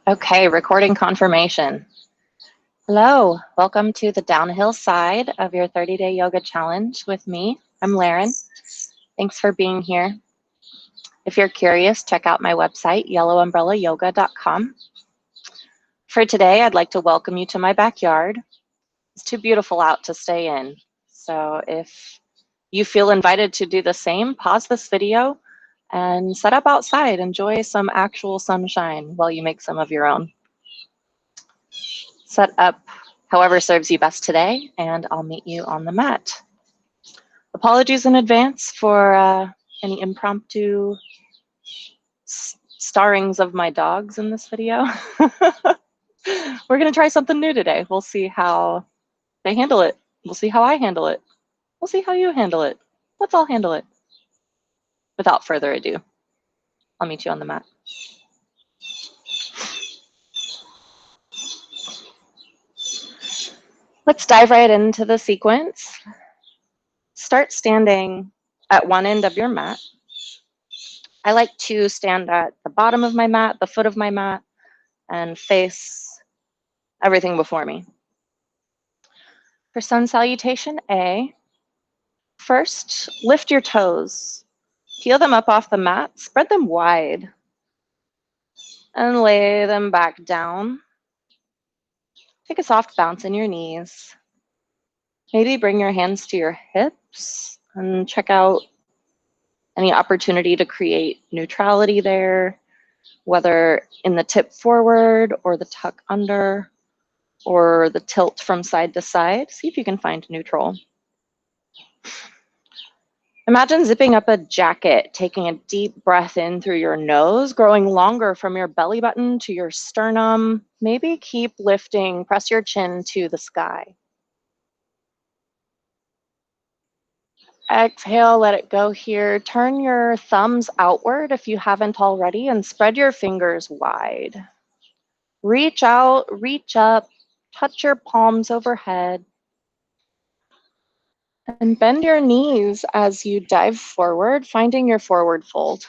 Okay, recording confirmation. Hello, welcome to the downhill side of your 30-day yoga challenge with me. I'm Laren. Thanks for being here. If you're curious, check out my website, yellowumbrellayoga.com. For today, I'd like to welcome you to my backyard. It's too beautiful out to stay in. So if you feel invited to do the same, pause this video and set up outside. Enjoy some actual sunshine while you make some of your own. Set up however serves you best today, and I'll meet you on the mat. Apologies in advance for any impromptu starrings of my dogs in this video. We're gonna try something new today. We'll see how they handle it. We'll see how I handle it. We'll see how you handle it. Let's all handle it. Without further ado, I'll meet you on the mat. Let's dive right into the sequence. Start standing at one end of your mat. I like to stand at the bottom of my mat, the foot of my mat, and face everything before me. For sun salutation A, first lift your toes. Peel them up off the mat, spread them wide, and lay them back down. Take a soft bounce in your knees. Maybe bring your hands to your hips and check out any opportunity to create neutrality there, whether in the tip forward or the tuck under or the tilt from side to side. See if you can find neutral. Imagine zipping up a jacket, taking a deep breath in through your nose, growing longer from your belly button to your sternum. Maybe keep lifting, press your chin to the sky. Exhale, let it go here. Turn your thumbs outward if you haven't already, and spread your fingers wide. Reach out, reach up, touch your palms overhead. And bend your knees as you dive forward, finding your forward fold.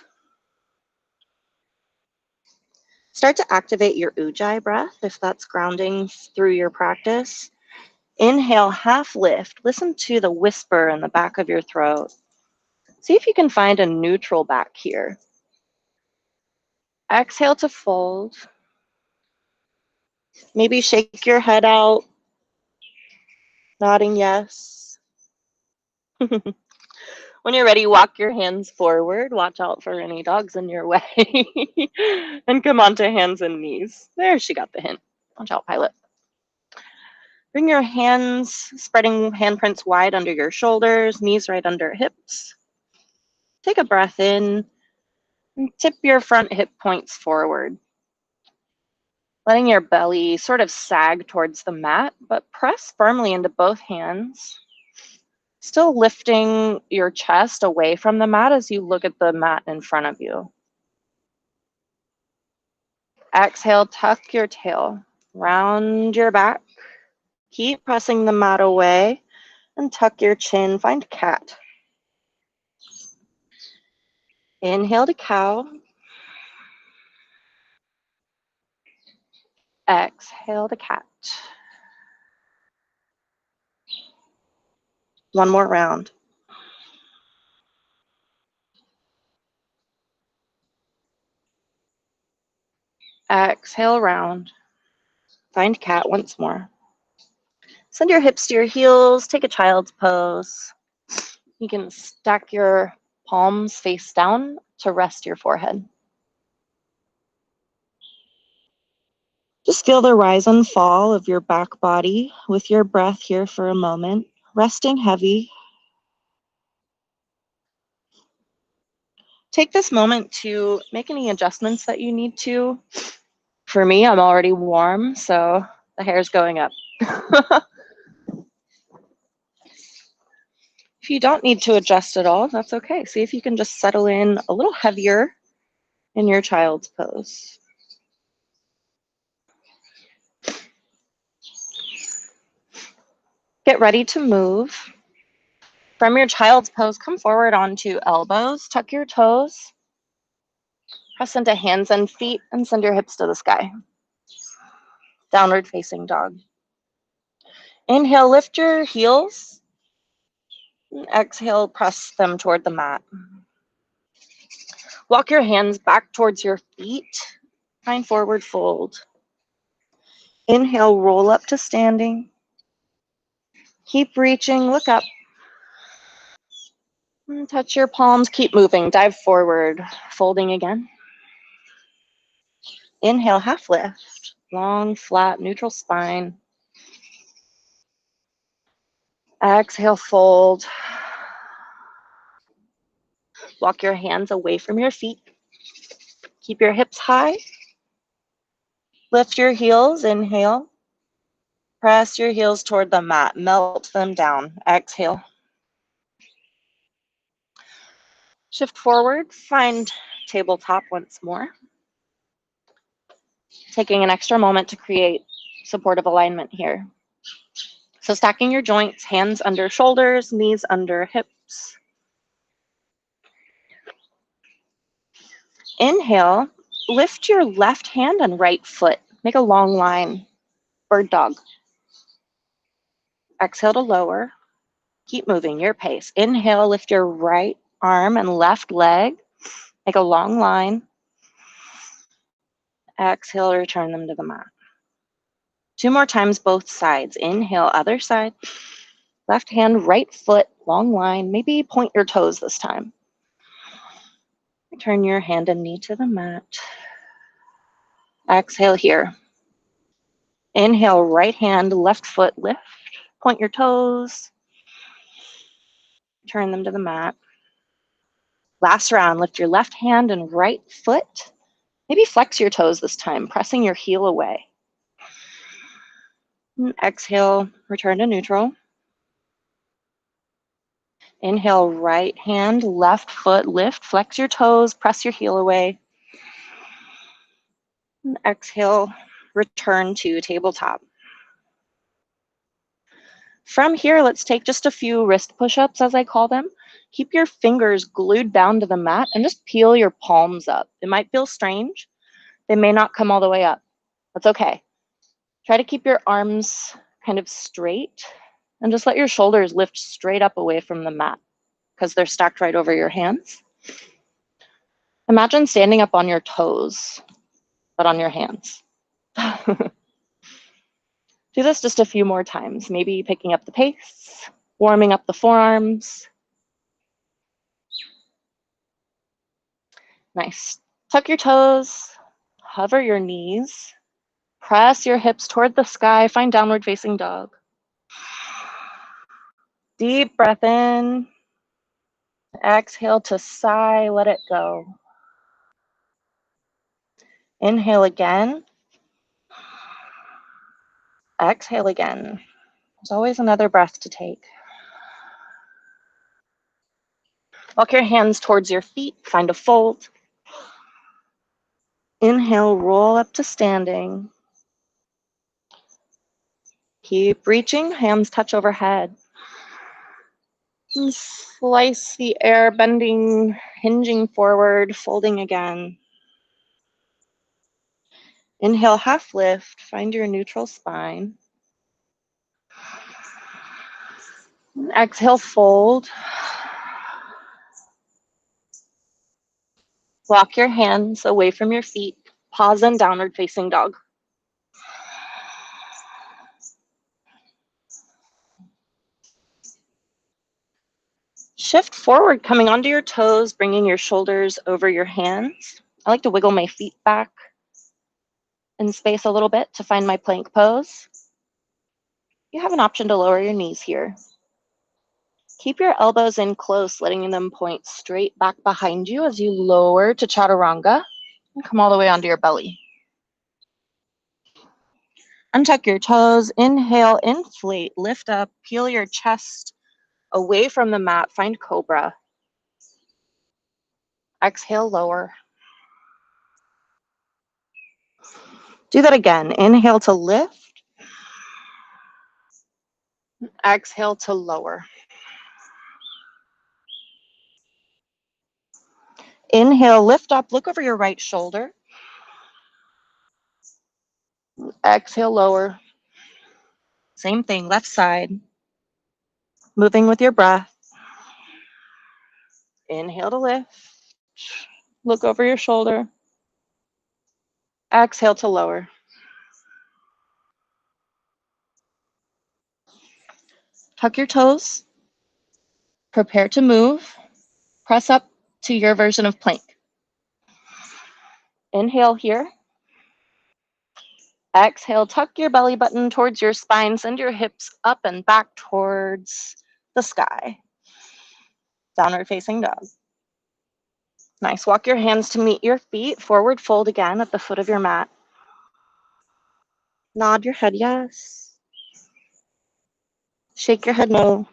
Start to activate your ujjayi breath if that's grounding through your practice. Inhale, half lift. Listen to the whisper in the back of your throat. See if you can find a neutral back here. Exhale to fold. Maybe shake your head out, nodding yes. When you're ready, walk your hands forward. Watch out for any dogs in your way. And come onto hands and knees. There, she got the hint. Watch out, Pilot. Bring your hands, spreading handprints wide under your shoulders, knees right under hips. Take a breath in and tip your front hip points forward. Letting your belly sort of sag towards the mat, but press firmly into both hands. Still lifting your chest away from the mat as you look at the mat in front of you. Exhale, tuck your tail, round your back. Keep pressing the mat away and tuck your chin, find cat. Inhale to cow. Exhale to cat. One more round. Exhale, round. Find cat once more. Send your hips to your heels. Take a child's pose. You can stack your palms face down to rest your forehead. Just feel the rise and fall of your back body with your breath here for a moment, resting heavy. Take this moment to make any adjustments that you need to. For me, I'm already warm, so the hair's going up. If you don't need to adjust at all, that's okay. See if you can just settle in a little heavier in your child's pose. Get ready to move. From your child's pose, come forward onto elbows, tuck your toes, press into hands and feet, and send your hips to the sky. downward facing dog. Inhale, lift your heels. Exhale, press them toward the mat. Walk your hands back towards your feet. Find forward fold. Inhale, roll up to standing. Keep reaching, look up. Touch your palms, keep moving. Dive forward, folding again. Inhale, half lift. Long, flat, neutral spine. Exhale, fold. Walk your hands away from your feet. Keep your hips high. Lift your heels, inhale. Press your heels toward the mat, melt them down. Exhale. Shift forward, find tabletop once more. Taking an extra moment to create supportive alignment here. So stacking your joints, hands under shoulders, knees under hips. Inhale, lift your left hand and right foot. Make a long line, bird dog. Exhale to lower. Keep moving your pace. Inhale, lift your right arm and left leg. Make a long line. Exhale, return them to the mat. 2 more times, both sides. Inhale, other side. Left hand, right foot, long line. Maybe point your toes this time. Turn your hand and knee to the mat. Exhale here. Inhale, right hand, left foot, lift. Point your toes. Turn them to the mat. Last round, lift your left hand and right foot. Maybe flex your toes this time, pressing your heel away. And exhale, return to neutral. Inhale, right hand, left foot, lift. Flex your toes, press your heel away. And exhale, return to tabletop. From here, let's take just a few wrist push-ups, as I call them. Keep your fingers glued down to the mat and just peel your palms up. It might feel strange. They may not come all the way up. That's okay. Try to keep your arms kind of straight and just let your shoulders lift straight up away from the mat because they're stacked right over your hands. Imagine standing up on your toes, but on your hands. Do this just a few more times, maybe picking up the pace, warming up the forearms. Nice. Tuck your toes, hover your knees, press your hips toward the sky, find downward facing dog. Deep breath in. Exhale to sigh, let it go. Inhale again. Exhale again. There's always another breath to take. Walk your hands towards your feet, find a fold. Inhale, roll up to standing. Keep reaching, hands touch overhead. And slice the air, bending, hinging forward, folding again. Inhale, half lift, find your neutral spine. And exhale, fold. Walk your hands away from your feet. Pause in downward facing dog. Shift forward, coming onto your toes, bringing your shoulders over your hands. I like to wiggle my feet back in space a little bit to find my plank pose. You have an option to lower your knees here. Keep your elbows in close, letting them point straight back behind you as you lower to chaturanga and come all the way onto your belly. Untuck your toes, inhale, inflate, lift up, peel your chest away from the mat, find cobra. Exhale, lower. Do that again. Inhale to lift. Exhale to lower. Inhale, lift up, look over your right shoulder. Exhale, lower. Same thing, left side. Moving with your breath. Inhale to lift. Look over your shoulder. Exhale to lower. Tuck your toes. Prepare to move. Press up to your version of plank. Inhale here. Exhale, tuck your belly button towards your spine. Send your hips up and back towards the sky. Downward facing dog. Nice. Walk your hands to meet your feet. Forward fold again at the foot of your mat. Nod your head yes. Shake your head no.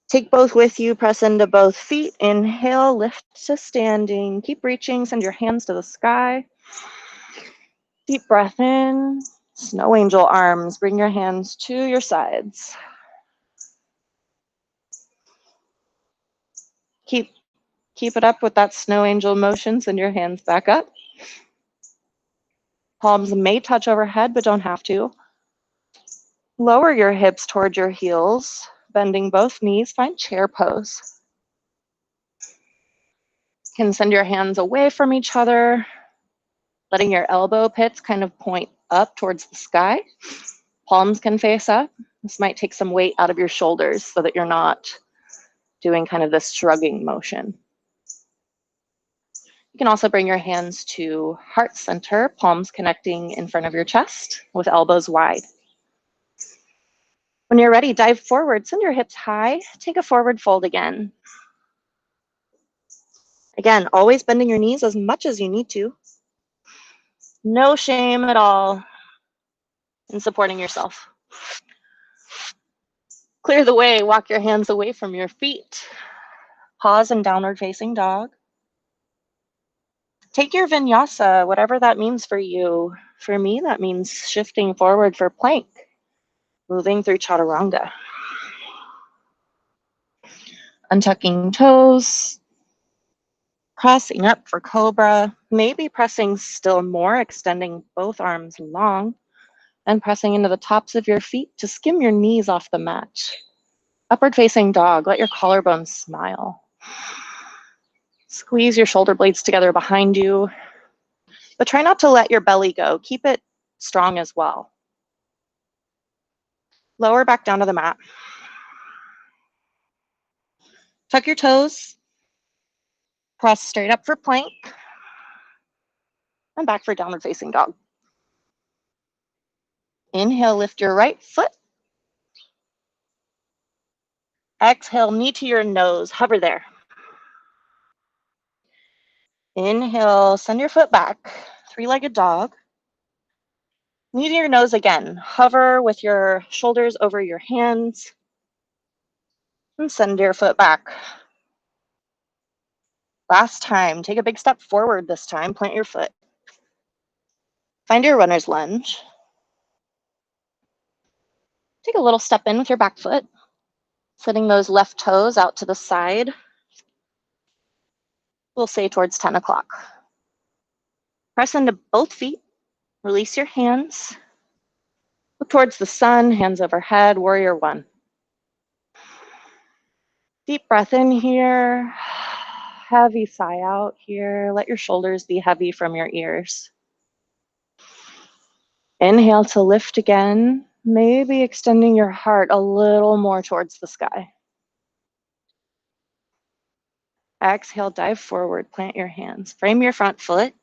Take both with you. Press into both feet. Inhale, lift to standing. Keep reaching. Send your hands to the sky. Deep breath in. Snow angel arms. Bring your hands to your sides. Keep it up with that snow angel motion. Send your hands back up. Palms may touch overhead, but don't have to. Lower your hips toward your heels, bending both knees. Find chair pose. You can send your hands away from each other, letting your elbow pits kind of point up towards the sky. Palms can face up. This might take some weight out of your shoulders so that you're not doing kind of this shrugging motion. You can also bring your hands to heart center, palms connecting in front of your chest with elbows wide. When you're ready, dive forward, send your hips high, take a forward fold again. Again, always bending your knees as much as you need to. No shame at all in supporting yourself. Clear the way, walk your hands away from your feet. Pause in downward facing dog. Take your vinyasa, whatever that means for you. For me, that means shifting forward for plank, moving through chaturanga. Untucking toes, crossing up for cobra, maybe pressing still more, extending both arms long, and pressing into the tops of your feet to skim your knees off the mat. Upward facing dog, let your collarbones smile. Squeeze your shoulder blades together behind you, but try not to let your belly go. Keep it strong as well. Lower back down to the mat. Tuck your toes. Press straight up for plank. And back for downward facing dog. Inhale, lift your right foot. Exhale, knee to your nose. Hover there. Inhale, send your foot back. Three-legged dog. Knee to your nose again. Hover with your shoulders over your hands. And send your foot back. Last time, take a big step forward this time. Plant your foot. Find your runner's lunge. Take a little step in with your back foot. Setting those left toes out to the side. We'll say towards 10 o'clock. Press into both feet. Release your hands. Look towards the sun, hands overhead, warrior one. Deep breath in here. Heavy sigh out here. Let your shoulders be heavy from your ears. Inhale to lift again. Maybe extending your heart a little more towards the sky. Exhale, dive forward, plant your hands. Frame your front foot.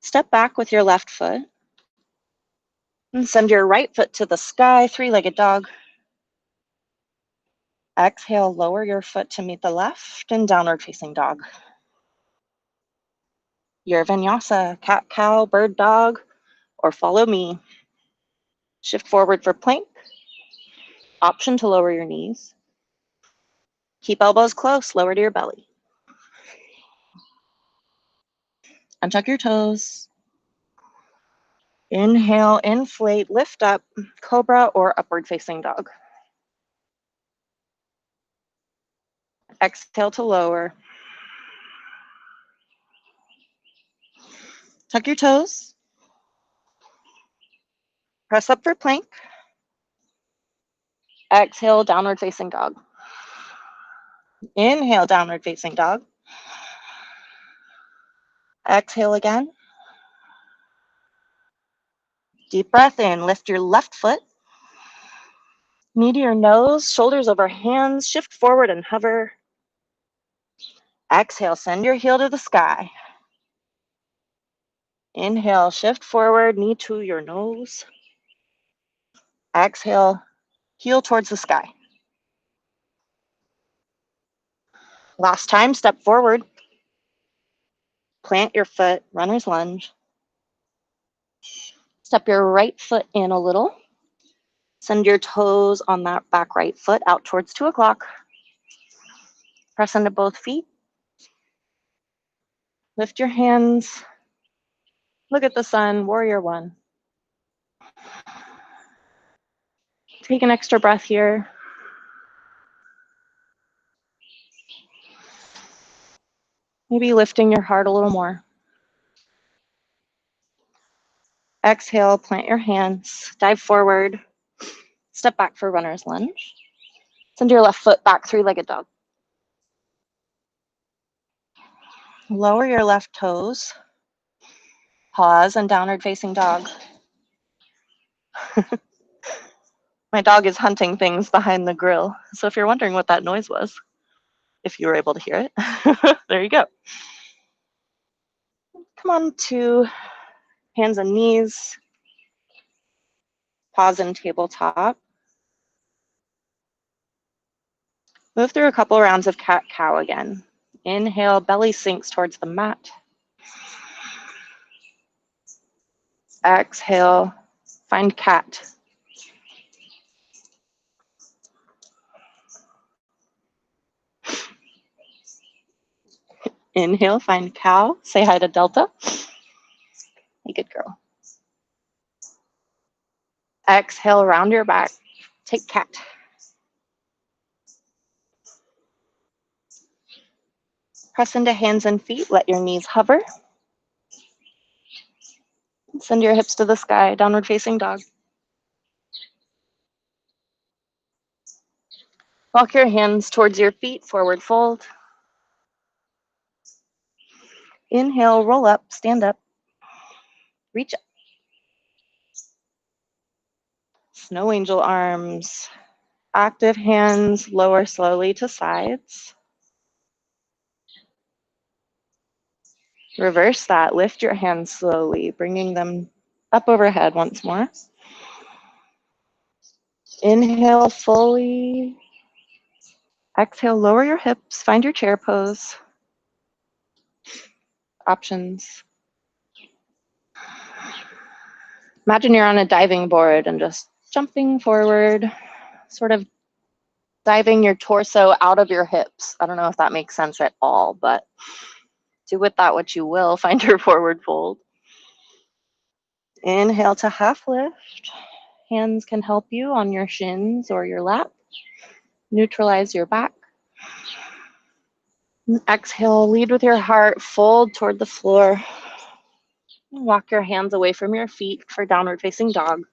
Step back with your left foot. And send your right foot to the sky, three-legged dog. Exhale, lower your foot to meet the left and downward facing dog. Your vinyasa, cat, cow, bird, dog, or follow me. Shift forward for plank. Option to lower your knees. Keep elbows close, lower to your belly. Untuck your toes. Inhale, inflate, lift up, cobra or upward facing dog. Exhale to lower. Tuck your toes. Press up for plank. Exhale, downward facing dog. Inhale, downward facing dog. Exhale again. Deep breath in. Lift your left foot. Knee to your nose, shoulders over hands. Shift forward and hover. Exhale, send your heel to the sky. Inhale, shift forward, knee to your nose. Exhale, heel towards the sky. Last time, step forward. Plant your foot, runner's lunge. Step your right foot in a little. Send your toes on that back right foot out towards 2 o'clock. Press into both feet. Lift your hands. Look at the sun, warrior one. Take an extra breath here. Maybe lifting your heart a little more. Exhale, plant your hands, dive forward, step back for runner's lunge. Send your left foot back, three-legged dog. Lower your left toes. Pause and downward facing dog. My dog is hunting things behind the grill. So if you're wondering what that noise was, if you were able to hear it, there you go. Come on to hands and knees. Pause in tabletop. Move through a couple rounds of cat-cow again. Inhale, belly sinks towards the mat. Exhale, find cat. Inhale, find cow. Say hi to Delta. Hey, good girl. Exhale, round your back. Take cat. Press into hands and feet. Let your knees hover. Send your hips to the sky. Downward facing dog. Walk your hands towards your feet. Forward fold. Inhale, roll up, stand up. Reach up. Snow angel arms. Active hands, lower slowly to sides. Reverse that. Lift your hands slowly, bringing them up overhead once more. Inhale fully. Exhale, lower your hips. Find your chair pose. Options. Imagine you're on a diving board and just jumping forward, sort of diving your torso out of your hips. I don't know if that makes sense at all, but do with that what you will. Find your forward fold. Inhale to half lift. Hands can help you on your shins or your lap. Neutralize your back. Exhale, lead with your heart, fold toward the floor. Walk your hands away from your feet for downward facing dog.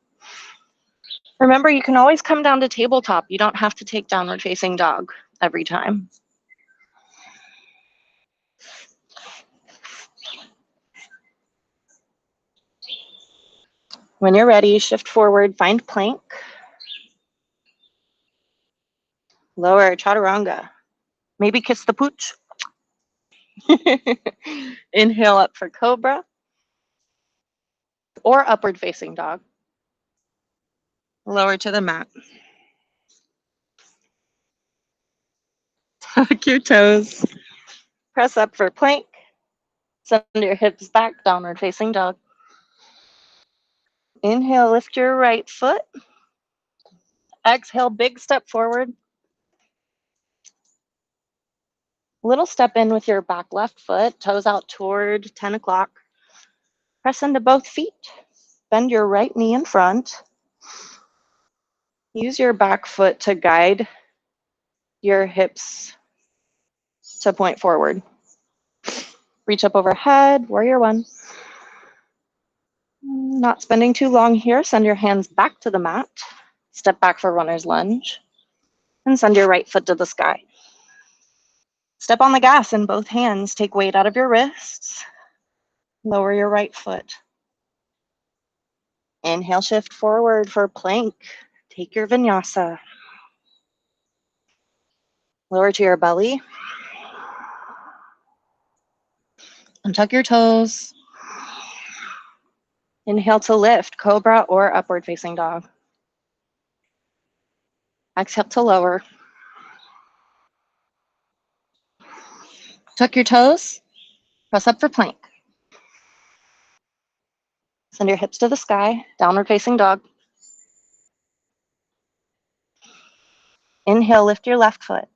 Remember, you can always come down to tabletop. You don't have to take downward facing dog every time. When you're ready, shift forward, find plank. Lower, chaturanga. Maybe kiss the pooch. Inhale up for cobra or upward facing dog. Lower to the mat. Tuck your toes. Press up for plank. Send your hips back, downward facing dog. Inhale, lift your right foot. Exhale, big step forward. Little step in with your back left foot, toes out toward 10 o'clock. Press into both feet. Bend your right knee in front. Use your back foot to guide your hips to point forward. Reach up overhead, warrior one. Not spending too long here, send your hands back to the mat. Step back for runner's lunge. And send your right foot to the sky. Step on the gas in both hands. Take weight out of your wrists. Lower your right foot. Inhale, shift forward for plank. Take your vinyasa. Lower to your belly. Untuck your toes. Inhale to lift, cobra or upward facing dog. Exhale to lower. Tuck your toes. Press up for plank. Send your hips to the sky, downward facing dog. Inhale, lift your left foot.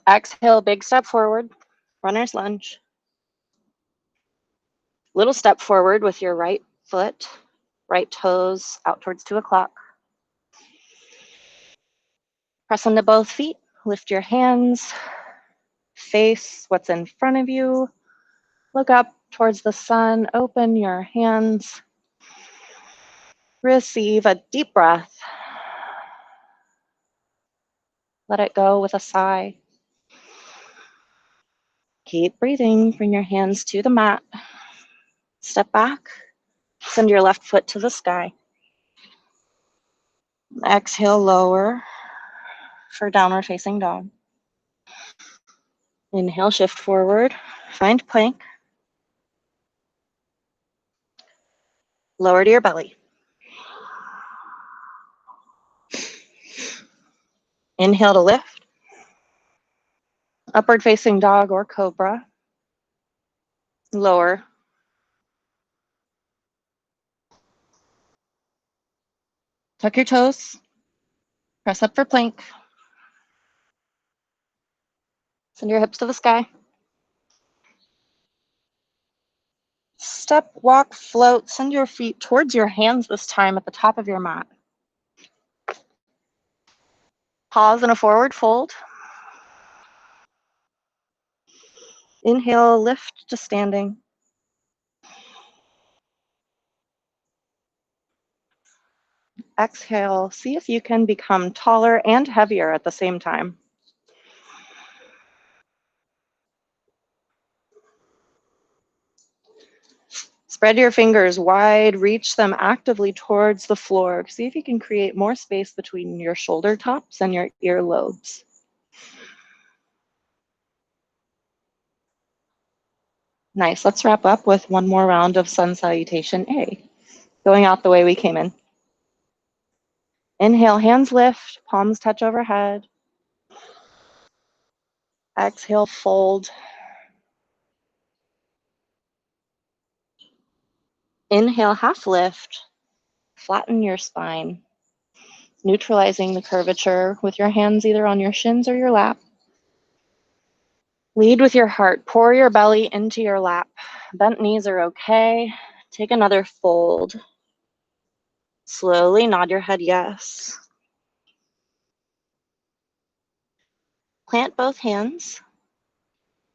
Exhale, big step forward, runner's lunge. Little step forward with your right foot, right toes out towards 2 o'clock. Press into both feet, lift your hands, face what's in front of you. Look up towards the sun, open your hands. Receive a deep breath. Let it go with a sigh. Keep breathing, bring your hands to the mat. Step back, send your left foot to the sky. Exhale, lower for downward facing dog. Inhale, shift forward, find plank. Lower to your belly. Inhale to lift. Upward facing dog or cobra. Lower. Tuck your toes. Press up for plank. Send your hips to the sky. Step, walk, float. Send your feet towards your hands this time at the top of your mat. Pause in a forward fold. Inhale, lift to standing. Exhale, see if you can become taller and heavier at the same time. Spread your fingers wide, reach them actively towards the floor. See if you can create more space between your shoulder tops and your earlobes. Nice, let's wrap up with one more round of sun salutation A, going out the way we came in. Inhale, hands lift, palms touch overhead. Exhale, fold. Inhale, half lift, flatten your spine, neutralizing the curvature with your hands either on your shins or your lap. Lead with your heart, pour your belly into your lap. Bent knees are okay. Take another fold. Slowly nod your head yes. Plant both hands.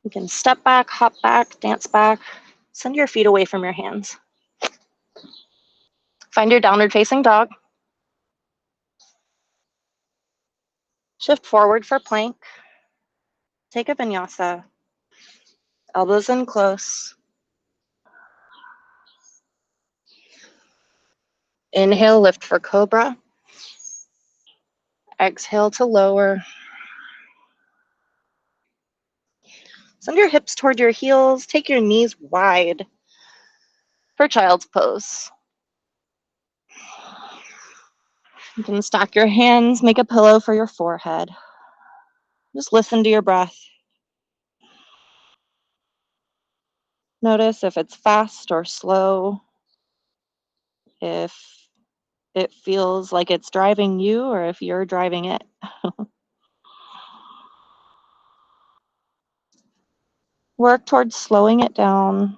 You can step back, hop back, dance back. Send your feet away from your hands. Find your downward facing dog. Shift forward for plank. Take a vinyasa. Elbows in close. Inhale, lift for cobra. Exhale to lower. Send your hips toward your heels. Take your knees wide for child's pose. You can stack your hands, make a pillow for your forehead. Just listen to your breath. Notice if it's fast or slow, if it feels like it's driving you or if you're driving it. Work towards slowing it down.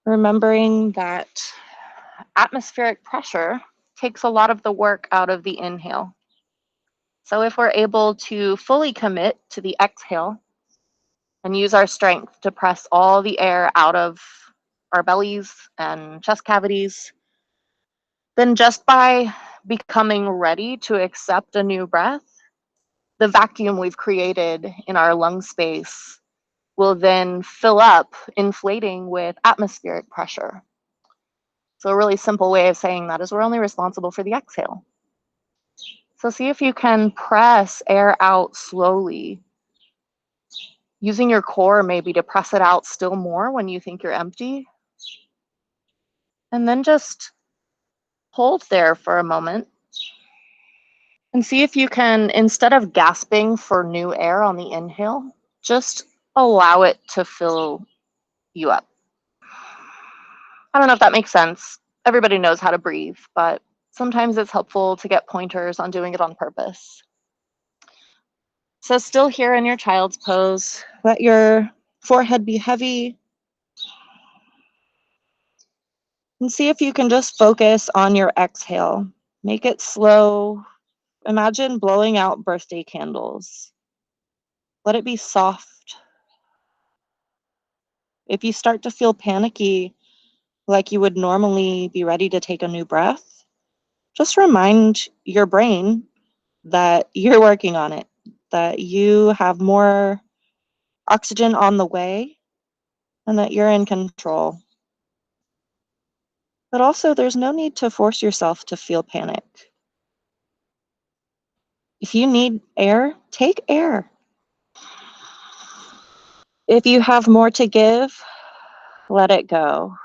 Remembering that atmospheric pressure takes a lot of the work out of the inhale. So if we're able to fully commit to the exhale and use our strength to press all the air out of our bellies and chest cavities, then just by becoming ready to accept a new breath, the vacuum we've created in our lung space will then fill up, inflating with atmospheric pressure. So a really simple way of saying that is we're only responsible for the exhale. So see if you can press air out slowly, using your core maybe to press it out still more when you think you're empty. And then just hold there for a moment and see if you can, instead of gasping for new air on the inhale, just allow it to fill you up. I don't know if that makes sense. Everybody knows how to breathe, but sometimes it's helpful to get pointers on doing it on purpose. So still here in your child's pose, let your forehead be heavy. And see if you can just focus on your exhale. Make it slow. Imagine blowing out birthday candles. Let it be soft. If you start to feel panicky, like you would normally be ready to take a new breath, just remind your brain that you're working on it, that you have more oxygen on the way, and that you're in control. But also, there's no need to force yourself to feel panic. If you need air, take air. If you have more to give, let it go.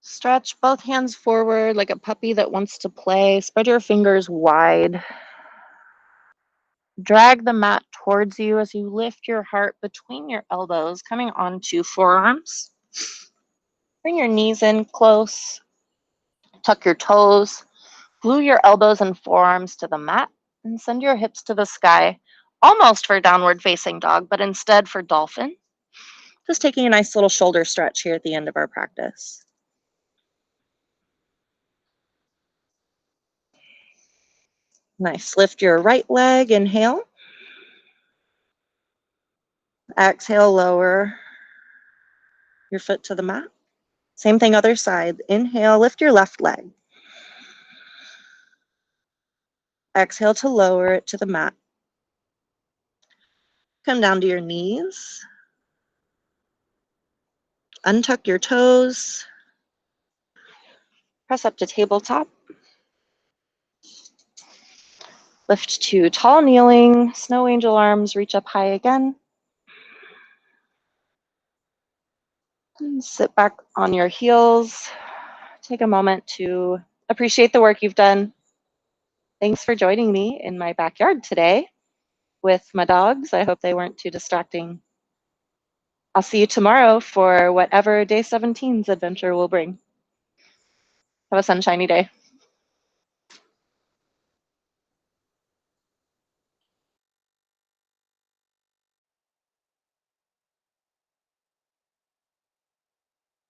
Stretch both hands forward like a puppy that wants to play. Spread your fingers wide. Drag the mat towards you as you lift your heart between your elbows, coming onto forearms. Bring your knees in close. Tuck your toes. Glue your elbows and forearms to the mat and send your hips to the sky, almost for downward facing dog, but instead for dolphin. Just taking a nice little shoulder stretch here at the end of our practice. Nice. Lift your right leg, inhale. Exhale, lower your foot to the mat. Same thing, other side. Inhale, lift your left leg. Exhale to lower it to the mat. Come down to your knees. Untuck your toes. Press up to tabletop. Lift to tall kneeling. Snow angel arms, reach up high again. And sit back on your heels. Take a moment to appreciate the work you've done. Thanks for joining me in my backyard today with my dogs. I hope they weren't too distracting. I'll see you tomorrow for whatever day 17's adventure will bring. Have a sunshiny day.